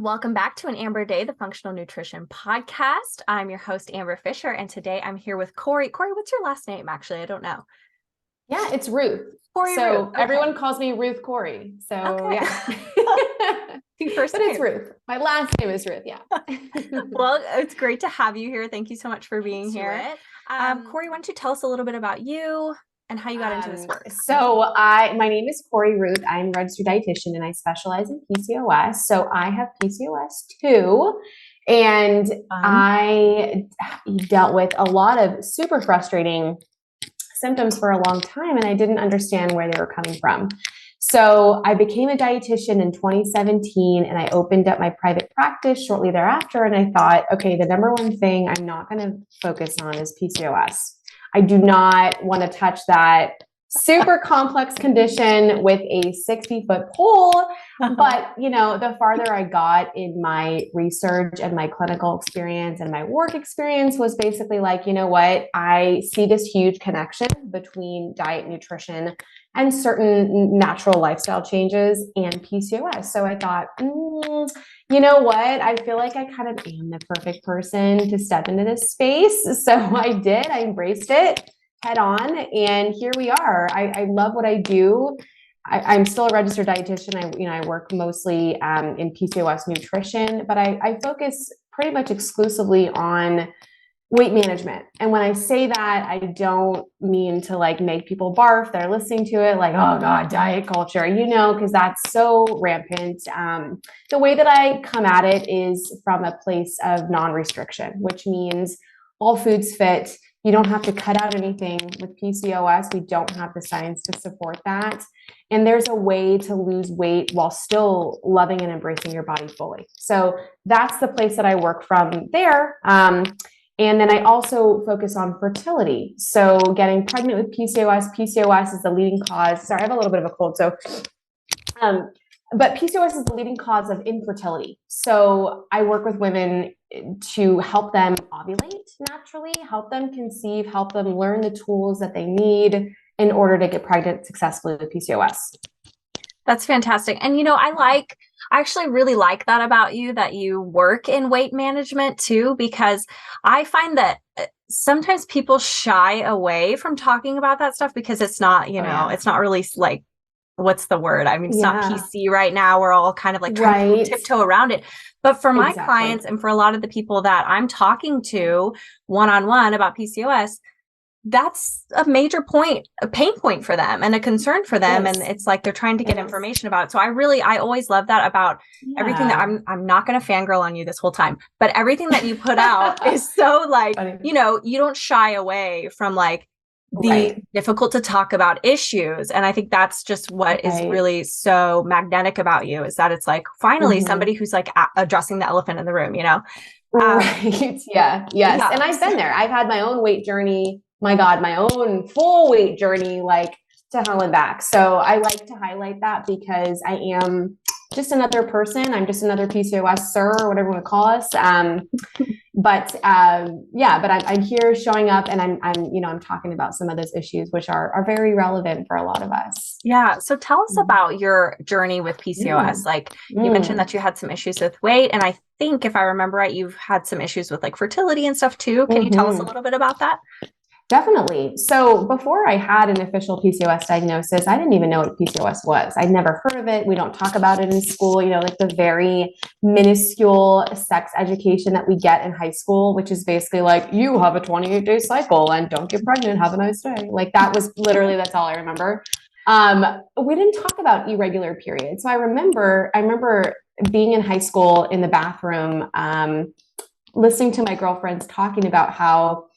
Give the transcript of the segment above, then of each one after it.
Welcome back to anamberaday, the functional nutrition podcast. I'm your host, Amber Fisher, and today I'm here with Cory. Cory, what's your last name? Actually, I don't know. Yeah, it's Ruth. Cory so Ruth. Okay. Everyone calls me Ruth Cory. So okay. Yeah. First but name. It's Ruth. My last name is Ruth. Yeah. Well, it's great to have you here. Thank you so much for being here. Cory, why don't you tell us a little bit about you and how you got into this work? My name is Cory Ruth. I'm a registered dietitian and I specialize in PCOS. So I have PCOS too. And I dealt with a lot of super frustrating symptoms for a long time, and I didn't understand where they were coming from. So I became a dietitian in 2017, and I opened up my private practice shortly thereafter. And I thought, okay, the number one thing I'm not going to focus on is PCOS. I do not want to touch that super complex condition with a 60-foot pole. But, the farther I got in my research and my clinical experience and my work experience was basically like, you know what? I see this huge connection between diet, nutrition, and certain natural lifestyle changes and PCOS. So I thought, you know what? I feel like I kind of am the perfect person to step into this space. So I did. I embraced it head on, and here we are. I love what I do. I'm still a registered dietitian. I work mostly in PCOS nutrition, but I focus pretty much exclusively on weight management. And when I say that, I don't mean to make people barf. They're listening to it like, oh God, diet culture, because that's so rampant. The way that I come at it is from a place of non-restriction, which means all foods fit. You don't have to cut out anything with PCOS. We don't have the science to support that. And there's a way to lose weight while still loving and embracing your body fully. So that's the place that I work from there. And then I also focus on fertility. So getting pregnant with PCOS. PCOS is the leading cause. Sorry, I have a little bit of a cold. But PCOS is the leading cause of infertility. So I work with women to help them ovulate naturally, help them conceive, help them learn the tools that they need in order to get pregnant successfully with PCOS. That's fantastic. And, I actually really like that about you, that you work in weight management too, because I find that sometimes people shy away from talking about that stuff because it's not, it's not really what's the word? I mean, it's not PC right now. We're all kind of trying to tiptoe around it. But for my clients and for a lot of the people that I'm talking to one-on-one about PCOS, that's a major point, a pain point for them and a concern for them. Yes. And it's like they're trying to get information about it. So I always love that about everything that I'm not going to fangirl on you this whole time, but everything that you put out is so you don't shy away from the difficult to talk about issues. And I think that's just what is really so magnetic about you, is that it's finally somebody who's addressing the elephant in the room, Right. Yeah. Yes. And I've been there. I've had my own weight journey. My God, my own full weight journey, to hell and back. So I like to highlight that because I am just another person. I'm just another PCOS-er or whatever you want to call us. But I'm here showing up, and I'm talking about some of those issues, which are very relevant for a lot of us. Yeah. So tell us about your journey with PCOS. You mentioned that you had some issues with weight, and I think if I remember right, you've had some issues with fertility and stuff too. Can you tell us a little bit about that? Definitely. So before I had an official PCOS diagnosis, I didn't even know what PCOS was. I'd never heard of it. We don't talk about it in school, the very minuscule sex education that we get in high school, which is basically you have a 28-day cycle and don't get pregnant. Have a nice day. That was literally, that's all I remember. We didn't talk about irregular periods. So I remember being in high school in the bathroom, listening to my girlfriends talking about how,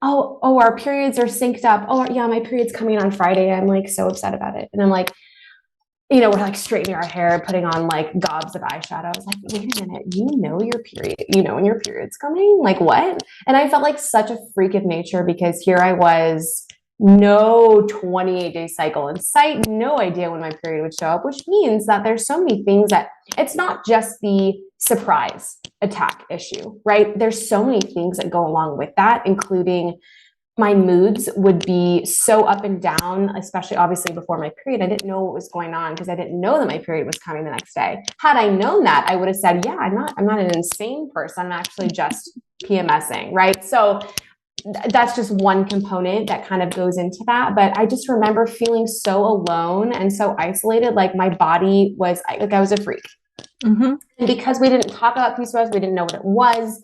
oh, our periods are synced up. Oh, yeah, my period's coming on Friday. I'm so upset about it. And I'm we're straightening our hair, putting on gobs of eyeshadow. I was wait a minute, your period, when your period's coming? What? And I felt like such a freak of nature because here I was, no 28-day cycle in sight, no idea when my period would show up, which means that there's so many things that it's not just the surprise attack issue, right? There's so many things that go along with that, including my moods would be so up and down, especially obviously before my period. I didn't know what was going on because I didn't know that my period was coming the next day. Had I known that, I would have said, yeah, I'm not an insane person. I'm actually just PMSing, right? So that's just one component that kind of goes into that. But I just remember feeling so alone and so isolated. Like my body was like, I was a freak. Mm-hmm. And because we didn't talk about PCOS, we didn't know what it was.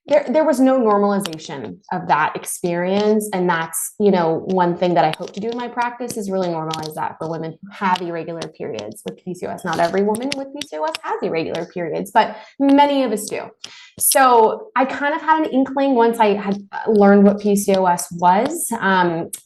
There was no normalization of that experience. And that's, one thing that I hope to do in my practice is really normalize that for women who have irregular periods with PCOS. Not every woman with PCOS has irregular periods, but many of us do. So I kind of had an inkling once I had learned what PCOS was.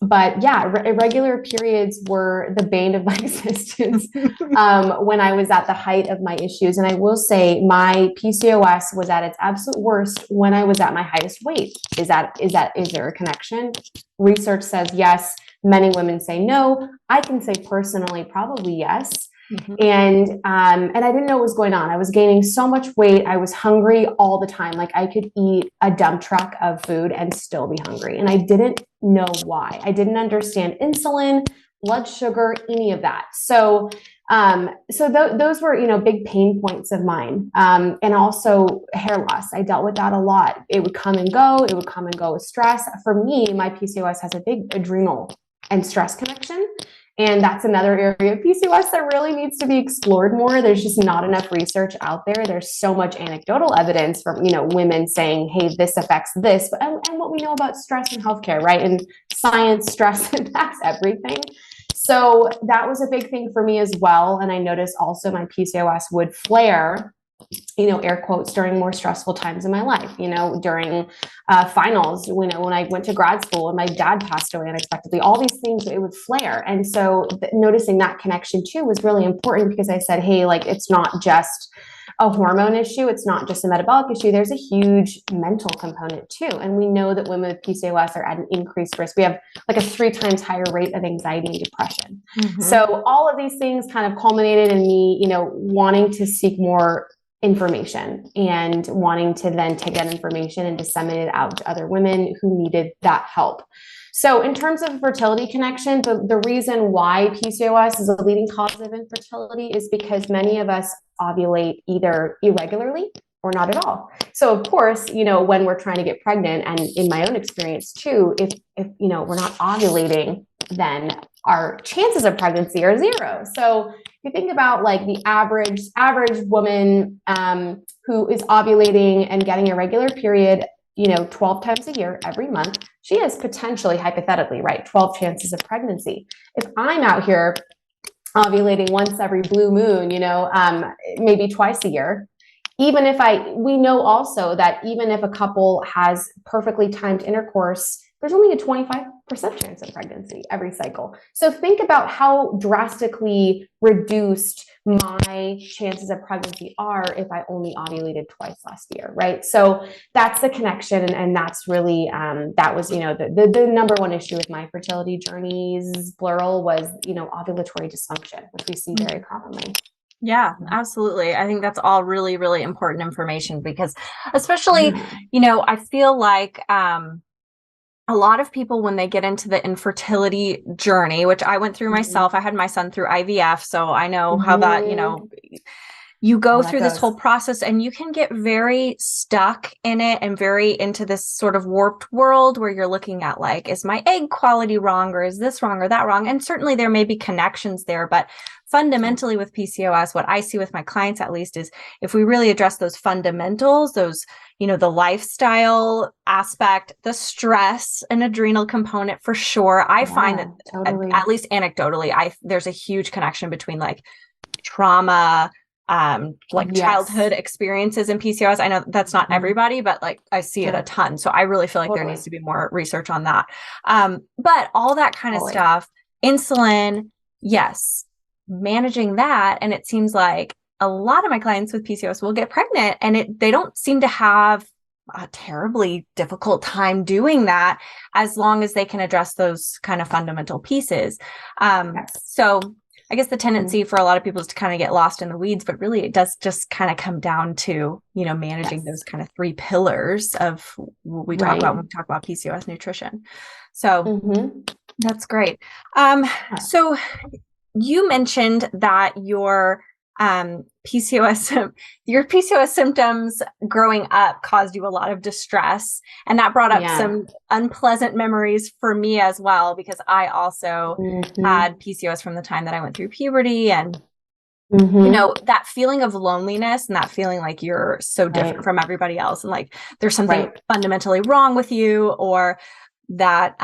But yeah, irregular periods were the bane of my existence when I was at the height of my issues. And I will say my PCOS was at its absolute worst when I was at my highest weight. Is there a connection? Research says yes. Many women say no. I can say personally, probably yes. Mm-hmm. And I didn't know what was going on. I was gaining so much weight. I was hungry all the time. Like I could eat a dump truck of food and still be hungry. And I didn't know why. I didn't understand insulin, blood sugar, any of that. So those were, big pain points of mine. And also hair loss. I dealt with that a lot. It would come and go. It would come and go with stress. For me, my PCOS has a big adrenal and stress connection. And that's another area of PCOS that really needs to be explored more. There's just not enough research out there. There's so much anecdotal evidence from, women saying, hey, this affects this, and what we know about stress in healthcare, right? And science, stress impacts everything. So that was a big thing for me as well. And I noticed also my PCOS would flare, air quotes, during more stressful times in my life, during finals, when I went to grad school and my dad passed away unexpectedly, all these things, it would flare. And so noticing that connection too was really important because I said, hey, like, it's not just a hormone issue. It's not just a metabolic issue. There's a huge mental component too. And we know that women with PCOS are at an increased risk. We have like a 3 times higher rate of anxiety and depression. Mm-hmm. So all of these things kind of culminated in me, wanting to seek more information and wanting to then take that information and disseminate it out to other women who needed that help. So in terms of fertility connection, the reason why PCOS is a leading cause of infertility is because many of us ovulate either irregularly or not at all. So of course, when we're trying to get pregnant, and in my own experience too, if we're not ovulating, then our chances of pregnancy are 0. So if you think about like the average woman who is ovulating and getting a regular period, 12 times a year, every month, she has potentially, hypothetically, right, 12 chances of pregnancy. If I'm out here ovulating once every blue moon, maybe twice a year, we know also that even if a couple has perfectly timed intercourse, there's only a 25% chance of pregnancy every cycle. So think about how drastically reduced my chances of pregnancy are if I only ovulated twice last year, right? So that's the connection. And that's really, that was, the number one issue with my fertility journeys, plural, was, ovulatory dysfunction, which we see very commonly. Yeah, absolutely. I think that's all really, really important information because especially, I feel like, a lot of people, when they get into the infertility journey, which I went through myself, I had my son through IVF, so I know how that, you go through this whole process and you can get very stuck in it and very into this sort of warped world where you're looking at like, is my egg quality wrong, or is this wrong or that wrong? And certainly there may be connections there, but fundamentally with PCOS, what I see with my clients at least is if we really address those fundamentals, those, the lifestyle aspect, the stress and adrenal component for sure. I find that totally. At least anecdotally, there's a huge connection between like trauma, childhood experiences in PCOS. I know that's not everybody, but like I see it a ton. So I really feel like there needs to be more research on that. But all that kind of stuff, insulin, yes, managing that. And it seems like a lot of my clients with PCOS will get pregnant and they don't seem to have a terribly difficult time doing that as long as they can address those kind of fundamental pieces. So I guess the tendency for a lot of people is to kind of get lost in the weeds, but really it does just kind of come down to, managing those kind of 3 pillars of what we talk about when we talk about PCOS nutrition. So that's great. So you mentioned that your PCOS symptoms growing up caused you a lot of distress, and that brought up some unpleasant memories for me as well, because I also had PCOS from the time that I went through puberty, and that feeling of loneliness and that feeling like you're so different from everybody else, and like there's something fundamentally wrong with you, or that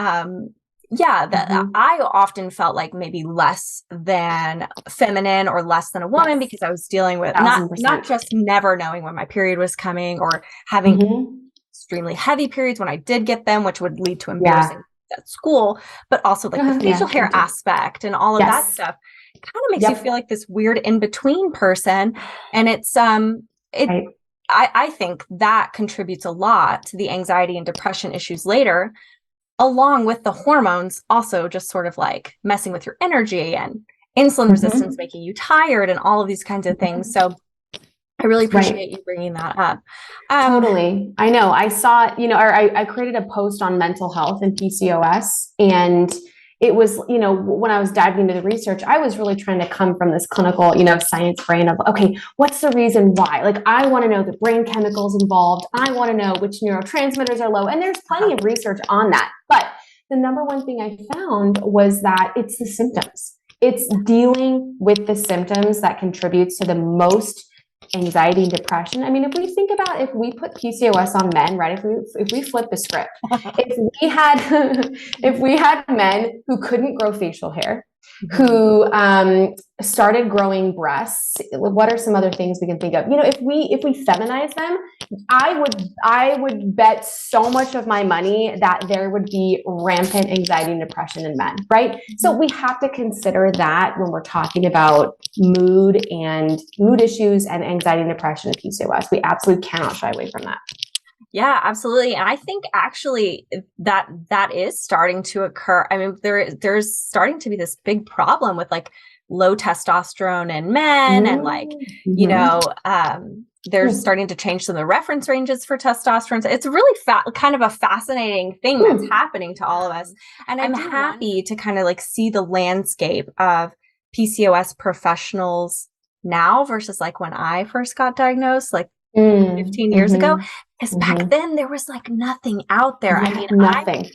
I often felt like maybe less than feminine or less than a woman, because I was dealing with not just never knowing when my period was coming, or having extremely heavy periods when I did get them, which would lead to embarrassing at school, but also like the facial hair aspect and all of that stuff. It kind of makes you feel like this weird in-between person. And it's I think that contributes a lot to the anxiety and depression issues later, along with the hormones also just sort of like messing with your energy, and insulin resistance making you tired, and all of these kinds of things. So I really appreciate you bringing that up. Totally. I know. I saw, I created a post on mental health and PCOS, and it was, when I was diving into the research, I was really trying to come from this clinical, science brain of, okay, what's the reason why? Like, I want to know the brain chemicals involved. I want to know which neurotransmitters are low. And there's plenty of research on that. But the number one thing I found was that it's the symptoms. It's dealing with the symptoms that contributes to the most anxiety and depression. I mean, if we think about, if we put PCOS on men, right? If we flip the script, if we had men who couldn't grow facial hair, who started growing breasts, what are some other things we can think of? If we feminize them, I would bet so much of my money that there would be rampant anxiety and depression in men, right? So we have to consider that when we're talking about mood issues and anxiety and depression and PCOS. We absolutely cannot shy away from that. Yeah, absolutely. And I think actually that is starting to occur. I mean, there's starting to be this big problem with like low testosterone in men, and like, they're starting to change some of the reference ranges for testosterone. So it's really kind of a fascinating thing that's happening to all of us. And I'm happy to kind of like see the landscape of PCOS professionals now versus like when I first got diagnosed, like 15 years ago. Because back then there was like nothing out there. I mean, nothing.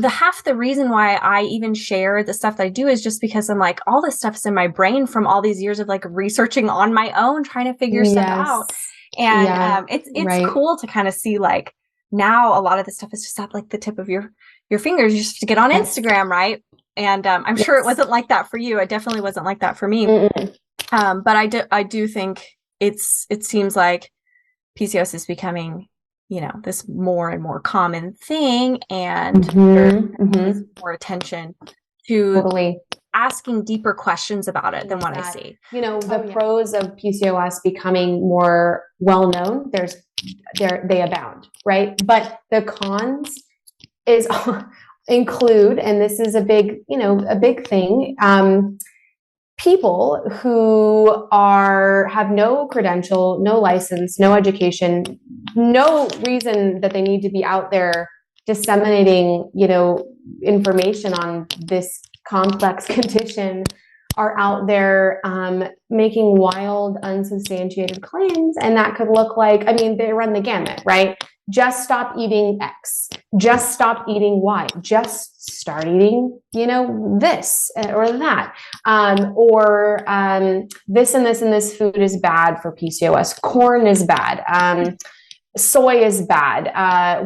Half the reason why I even share the stuff that I do is just because I'm like, all this stuff's in my brain from all these years of like researching on my own, trying to figure stuff out. And it's cool to kind of see like now a lot of this stuff is just at like the tip of your fingers. You just have to get on Instagram, right? And I'm sure it wasn't like that for you. It definitely wasn't like that for me. But I do think it seems like PCOS is becoming, this more and more common thing, and there's more attention to asking deeper questions about it than what I see. The pros of PCOS becoming more well known, they abound, right? But the cons include, and this is a big thing. People who have no credential, no license, no education, no reason that they need to be out there disseminating, information on this complex condition, are out there making wild, unsubstantiated claims. And that could look like, they run the gamut, right? Just stop eating X. Just stop eating Y. Just start eating, this or that. Or this and this and this food is bad for PCOS. Corn is bad. Soy is bad.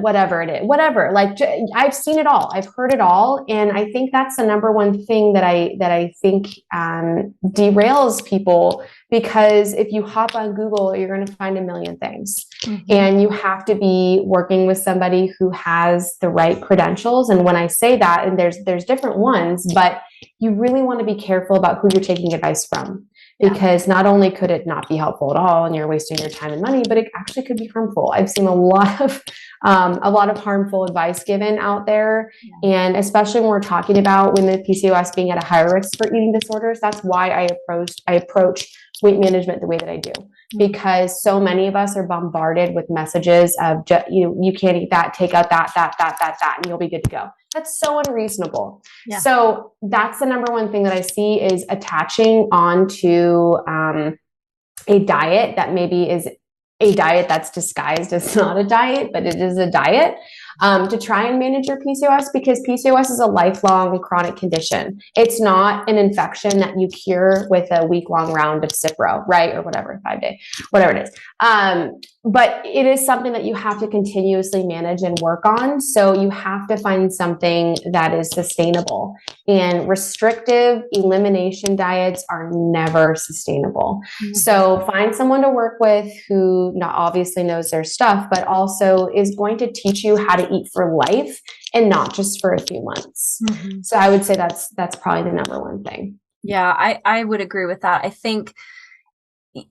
Whatever it is. Whatever. Like, I've seen it all. I've heard it all. And I think that's the number one thing that I think derails people because if you hop on Google, you're going to find a million things. Mm-hmm. And you have to be working with somebody who has the right credentials. And when I say that, and there's different ones, but you really want to be careful about who you're taking advice from, because not only could it not be helpful at all and you're wasting your time and money, but it actually could be harmful. I've seen a lot of harmful advice given out there. And especially when we're talking about women with PCOS being at a higher risk for eating disorders, that's why I approach weight management the way that I do, because so many of us are bombarded with messages of you can't eat that, take out that, and you'll be good to go. That's so unreasonable. Yeah. So that's the number one thing that I see is attaching on to a diet that maybe is a diet that's disguised as not a diet, but it is a diet, to try and manage your PCOS, because PCOS is a lifelong chronic condition. It's not an infection that you cure with a week-long round of Cipro, right? Or whatever, 5 day, whatever it is. But it is something that you have to continuously manage and work on. So you have to find something that is sustainable, and restrictive elimination diets are never sustainable. Mm-hmm. So find someone to work with who not obviously knows their stuff, but also is going to teach you how to eat for life and not just for a few months. Mm-hmm. So I would say that's probably the number one thing. Yeah, I would agree with that. I think,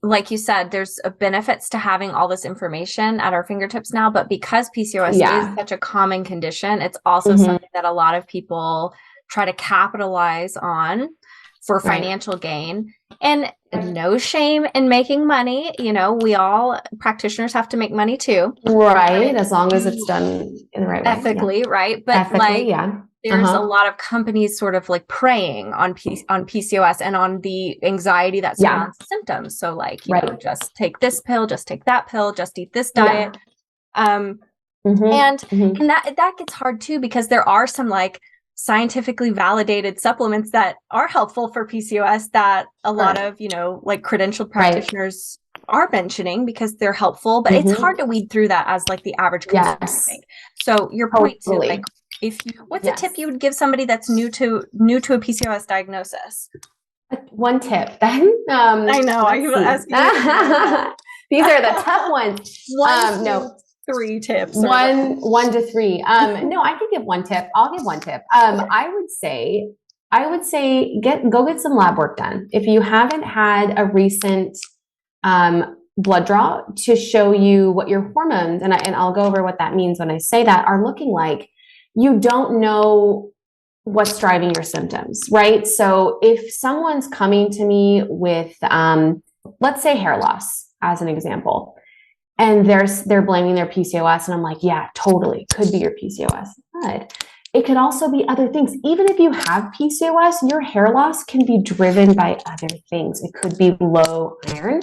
like you said, there's benefits to having all this information at our fingertips now, but because PCOS is such a common condition, it's also something that a lot of people try to capitalize on for financial gain. And no shame in making money. You know, we all practitioners have to make money too. Right. As long as it's done in the right way. Ethically, right? But ethically, there's a lot of companies sort of like preying on PCOS and on the anxiety that surrounds symptoms. So like, you know, just take this pill, just take that pill, just eat this diet. And that gets hard too, because there are some like scientifically validated supplements that are helpful for PCOS that a lot of, you know, like credentialed practitioners are mentioning because they're helpful, but it's hard to weed through that as like the average consumer, I think. So your point too, like what's a tip you would give somebody that's new to a PCOS diagnosis? One tip then. I know, I can ask you. These are the tough ones. No. 3 tips. One to 3. No, I could give one tip. I'll give one tip. I would say go get some lab work done. If you haven't had a recent blood draw to show you what your hormones, and I'll go over what that means when I say that, are looking like, you don't know what's driving your symptoms, right? So if someone's coming to me with, let's say hair loss as an example, and they're blaming their PCOS, and I'm like, yeah, totally, could be your PCOS. But it could also be other things. Even if you have PCOS, your hair loss can be driven by other things. It could be low iron.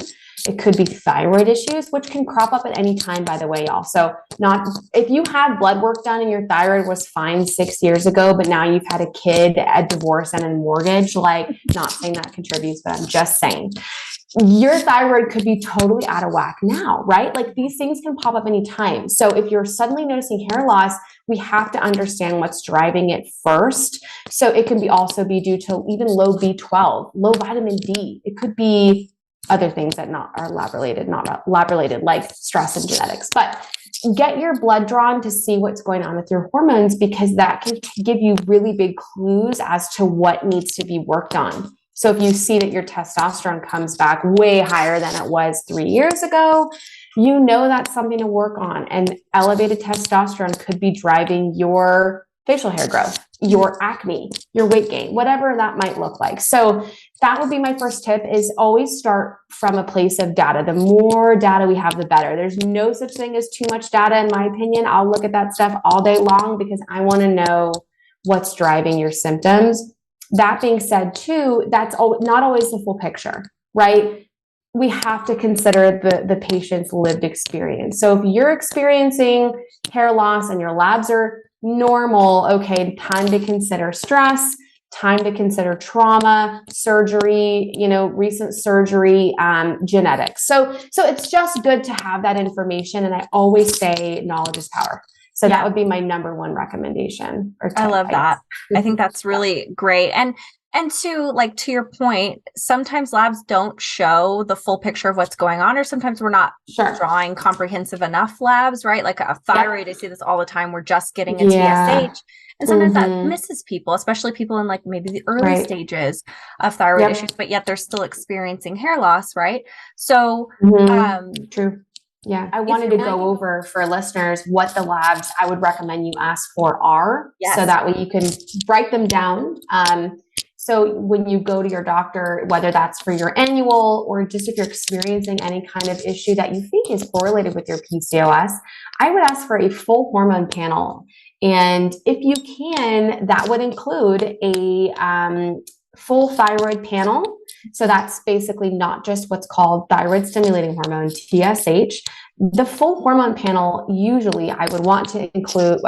It could be thyroid issues, which can crop up at any time, by the way, y'all. So if you had blood work done and your thyroid was fine 6 years ago, but now you've had a kid, a divorce, and a mortgage, like, not saying that contributes, but I'm just saying, your thyroid could be totally out of whack now, right? Like, these things can pop up anytime. So if you're suddenly noticing hair loss, we have to understand what's driving it first. So it can also be due to even low B12, low vitamin D. It could be other things that are lab related, like stress and genetics. But get your blood drawn to see what's going on with your hormones, because that can give you really big clues as to what needs to be worked on. So if you see that your testosterone comes back way higher than it was 3 years ago, you know that's something to work on. And elevated testosterone could be driving your facial hair growth, your acne, your weight gain, whatever that might look like. So that would be my first tip, is always start from a place of data. The more data we have, the better. There's no such thing as too much data, in my opinion. I'll look at that stuff all day long because I want to know what's driving your symptoms. That being said, too, that's not always the full picture, right? We have to consider the patient's lived experience. So if you're experiencing hair loss and your labs are normal, okay, time to consider stress, time to consider trauma, surgery, recent surgery, genetics. So it's just good to have that information. And I always say knowledge is power. So that would be my number one recommendation. I love that. I think that's really great. And And to your point, sometimes labs don't show the full picture of what's going on, or sometimes we're not drawing comprehensive enough labs, right? Like a thyroid, I see this all the time. We're just getting a TSH. And sometimes that misses people, especially people in like maybe the early stages of thyroid issues, but yet they're still experiencing hair loss, right? So, true. Yeah. I wanted to go over for listeners what the labs I would recommend you ask for are, so that way you can write them down. So when you go to your doctor, whether that's for your annual or just if you're experiencing any kind of issue that you think is correlated with your PCOS, I would ask for a full hormone panel. And if you can, that would include a full thyroid panel. So that's basically not just what's called thyroid stimulating hormone, TSH. The full hormone panel, usually I would want it to include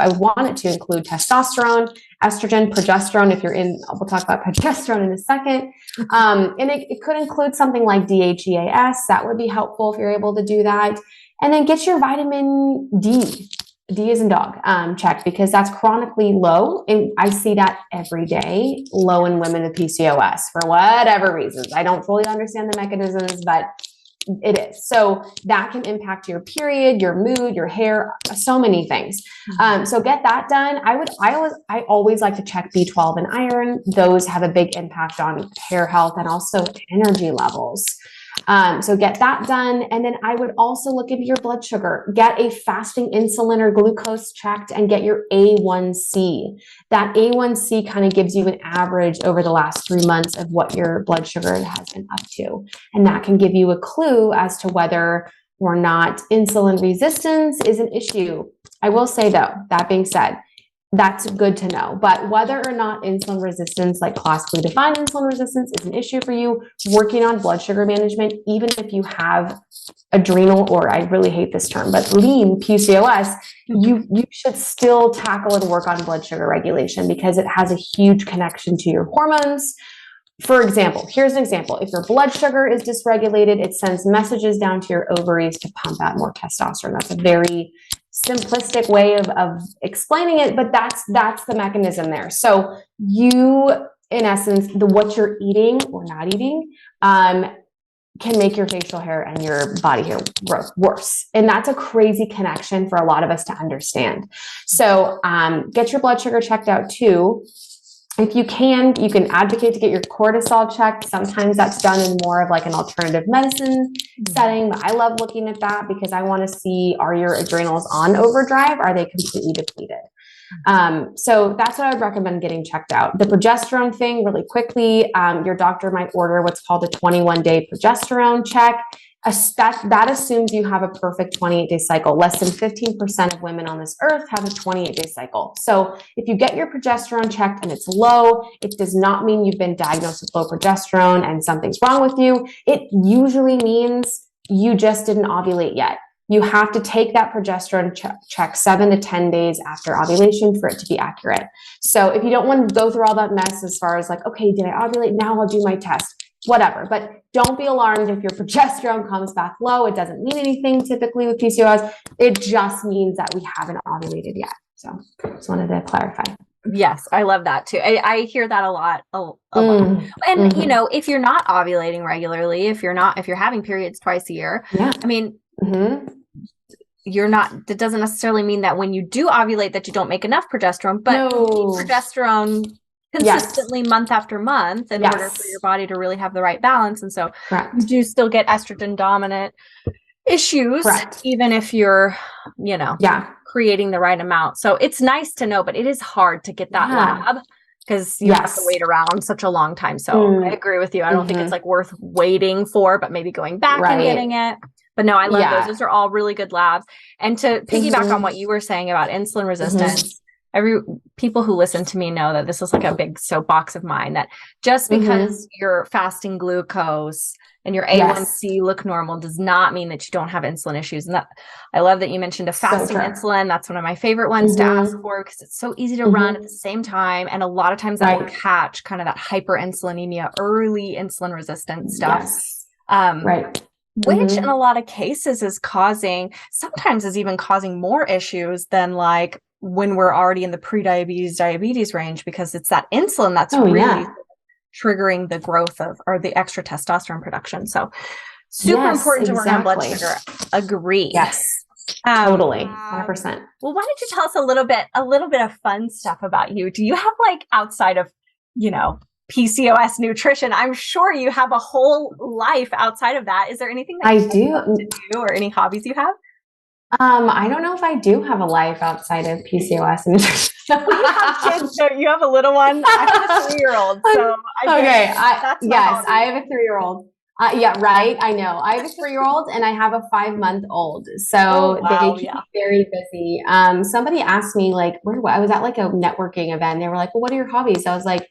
testosterone, estrogen, progesterone. If you're in, we'll talk about progesterone in a second. And it could include something like DHEAS. That would be helpful if you're able to do that. And then get your vitamin D. D as in dog, check, because that's chronically low. And I see that every day, low in women with PCOS for whatever reasons. I don't fully understand the mechanisms, but it is. So that can impact your period, your mood, your hair, so many things. So get that done. I always like to check B12 and iron. Those have a big impact on hair health and also energy levels. So get that done. And then I would also look into your blood sugar, get a fasting insulin or glucose checked, and get your A1C. That A1C kind of gives you an average over the last 3 months of what your blood sugar has been up to. And that can give you a clue as to whether or not insulin resistance is an issue. I will say though, that being said, that's good to know. But whether or not insulin resistance, like classically defined insulin resistance, is an issue for you, working on blood sugar management, even if you have adrenal, or I really hate this term, but lean PCOS, you should still tackle and work on blood sugar regulation because it has a huge connection to your hormones. For example, here's an example. If your blood sugar is dysregulated, it sends messages down to your ovaries to pump out more testosterone. That's a very simplistic way of explaining it, but that's the mechanism there. So you, in essence, what you're eating or not eating can make your facial hair and your body hair growth worse. And that's a crazy connection for a lot of us to understand. So get your blood sugar checked out too. If you can advocate to get your cortisol checked. Sometimes that's done in more of like an alternative medicine setting, but I love looking at that because I want to see, are your adrenals on overdrive? Are they completely depleted? So that's what I would recommend getting checked out. The progesterone thing, really quickly, your doctor might order what's called a 21-day progesterone check. That assumes you have a perfect 28-day cycle. Less than 15% of women on this earth have a 28-day cycle. So if you get your progesterone checked and it's low, it does not mean you've been diagnosed with low progesterone and something's wrong with you. It usually means you just didn't ovulate yet. You have to take that progesterone check 7 to 10 days after ovulation for it to be accurate. So if you don't want to go through all that mess as far as like, okay, did I ovulate? Now I'll do my test. Whatever, but don't be alarmed if your progesterone comes back low. It doesn't mean anything typically with PCOS. It just means that we haven't ovulated yet. So just wanted to clarify. Yes, I love that too. I hear that a lot. Lot. And you know, if you're not ovulating regularly, if you're having periods twice a year, I mean, that doesn't necessarily mean that when you do ovulate that you don't make enough progesterone, but progesterone consistently month after month in order for your body to really have the right balance. And so you do still get estrogen dominant issues, even if you're, creating the right amount. So it's nice to know, but it is hard to get that lab because you have to wait around such a long time. So I agree with you. I don't think it's like worth waiting for, but maybe going back and getting it. But no, I love those. Those are all really good labs. And to piggyback on what you were saying about insulin resistance, people who listen to me know that this is like a big soapbox of mine, that just because you're fasting glucose and your A1C look normal does not mean that you don't have insulin issues. And that I love that you mentioned a fasting insulin. That's one of my favorite ones to ask for because it's so easy to run at the same time. And a lot of times that will catch kind of that hyperinsulinemia, early insulin resistant stuff. Which in a lot of cases is even causing more issues than like when we're already in the pre-diabetes, diabetes range, because it's that insulin that's triggering the growth of, or the extra testosterone production. So super important to work on blood sugar. Agreed. Yes. Totally. 100%. Well, why don't you tell us a little bit of fun stuff about you? Do you have like, outside of, PCOS nutrition, I'm sure you have a whole life outside of that. Is there anything that I do to do, or any hobbies you have? I don't know if I do have a life outside of PCOS and nutrition. You have kids, so you have a little one. I have a 3-year-old, so I have a 3-year-old. Yeah, right. I know. I have a 3-year-old and I have a 5-month-old. So they keep me very busy. Somebody asked me, like, I was at like a networking event. They were like, well, what are your hobbies? I was like,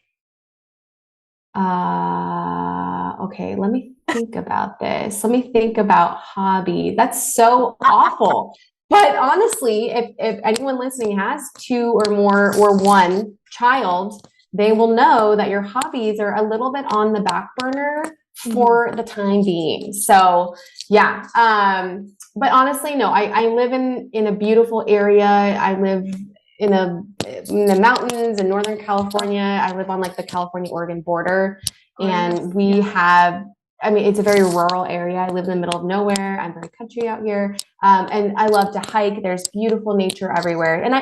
okay, let me think about this. Let me think about hobby. That's so awful. But honestly, if anyone listening has 2 or more or 1 child, they will know that your hobbies are a little bit on the back burner for the time being. So yeah. But honestly, no, I live in a beautiful area. I live in the mountains in Northern California. I live on like the California-Oregon border. And we have, it's a very rural area. I live in the middle of nowhere. I'm very country out here. And I love to hike. There's beautiful nature everywhere. And I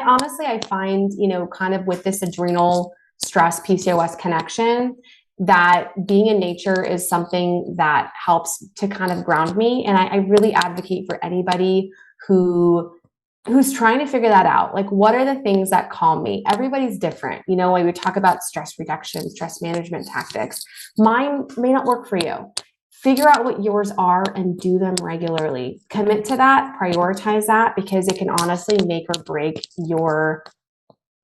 find, kind of with this adrenal stress PCOS connection, that being in nature is something that helps to kind of ground me. And I really advocate for anybody who's trying to figure that out. Like, what are the things that calm me? Everybody's different. When we talk about stress reduction, stress management tactics, mine may not work for you. Figure out what yours are and do them regularly. Commit to that, prioritize that, because it can honestly make or break your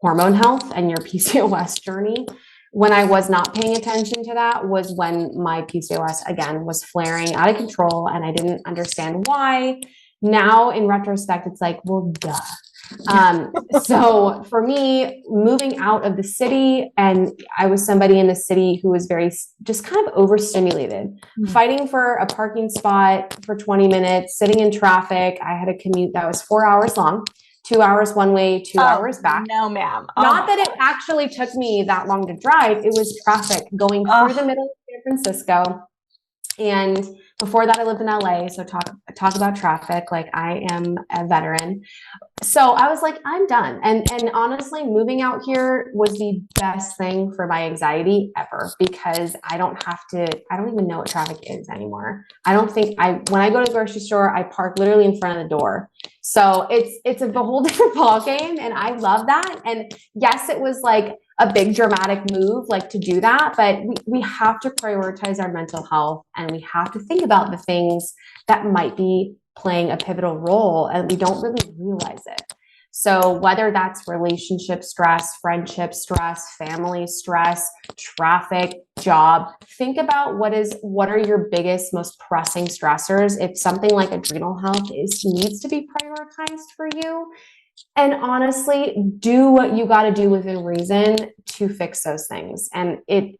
hormone health and your PCOS journey. When I was not paying attention to that was when my PCOS, again, was flaring out of control and I didn't understand why. Now, in retrospect, it's like, well, duh. So for me, moving out of the city, and I was somebody in the city who was very just kind of overstimulated, fighting for a parking spot for 20 minutes, sitting in traffic. I had a commute that was 4 hours long, 2 hours one way, 2 hours back. No, ma'am. Not that it actually took me that long to drive. It was traffic going through the middle of San Francisco. And before that, I lived in LA. So talk about traffic. Like, I am a veteran. So I was like, I'm done. And honestly, moving out here was the best thing for my anxiety ever, because I don't even know what traffic is anymore. When I go to the grocery store, I park literally in front of the door. So it's a whole different ballgame. And I love that. And yes, it was like a big dramatic move, like, to do that, but we have to prioritize our mental health, and we have to think about the things that might be playing a pivotal role and we don't really realize it. So whether that's relationship stress, friendship stress, family stress, traffic, job, think about what are your biggest, most pressing stressors. If something like adrenal health needs to be prioritized for you, and honestly, do what you got to do within reason to fix those things. And it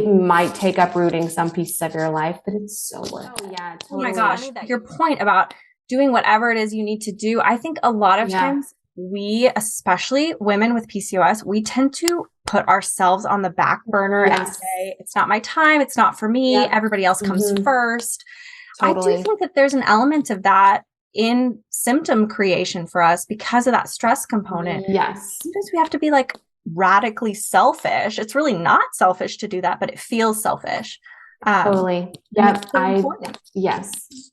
might take uprooting some pieces of your life, but it's so worth it. Oh, yeah, totally. Oh my gosh. Your point about doing whatever it is you need to do. I think a lot of times we, especially women with PCOS, we tend to put ourselves on the back burner and say, it's not my time. It's not for me. Everybody else comes first. Totally. I do think that there's an element of that in symptom creation for us because of that stress component. Yes. Sometimes we have to be like radically selfish. It's really not selfish to do that, but it feels selfish. Totally. Yep. Yes,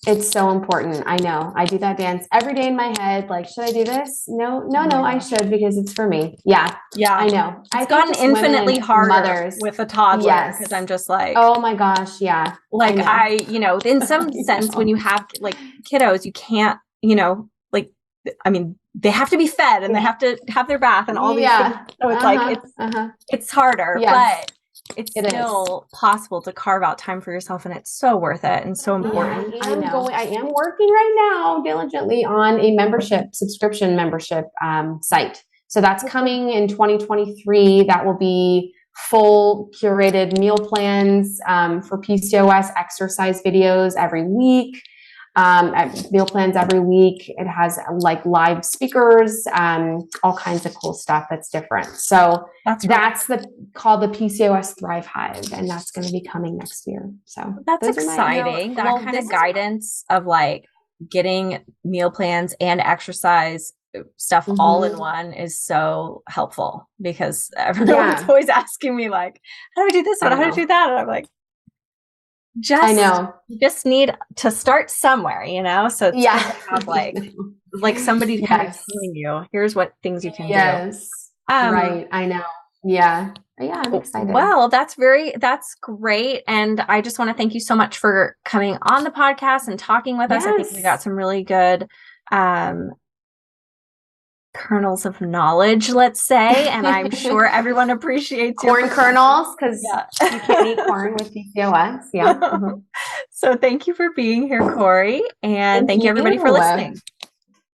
it's so important. I know. I do that dance every day in my head. Like, should I do this? No, I should, because it's for me. Yeah. I know. It's gotten infinitely harder with a toddler, because I'm just like, oh my gosh. Yeah. Like, in some sense, when you have like kiddos, you can't, they have to be fed and they have to have their bath and all these things. So it's it's harder, but it's still possible to carve out time for yourself, and it's so worth it and so important. I am working right now diligently on a subscription membership site. So that's coming in 2023. That will be full curated meal plans for PCOS, exercise videos every week. meal plans every week. It has like live speakers, all kinds of cool stuff that's different. So that's called the PCOS Thrive Hive, and that's going to be coming next year. So that's exciting. That kind of guidance of like getting meal plans and exercise stuff all in one is so helpful, because everyone's always asking me like, how do I do this one? How do I do that? And I'm like, you just need to start somewhere, so it's have like somebody kind of telling you, here's what things you can do. Right. I know. Yeah. Yeah, I'm excited. Well, that's great. And I just want to thank you so much for coming on the podcast and talking with us. I think we got some really good kernels of knowledge, let's say, and I'm sure everyone appreciates corn kernels, because you can't eat corn with PCOS. Yeah. So thank you for being here, Cory, and thank you everybody for listening.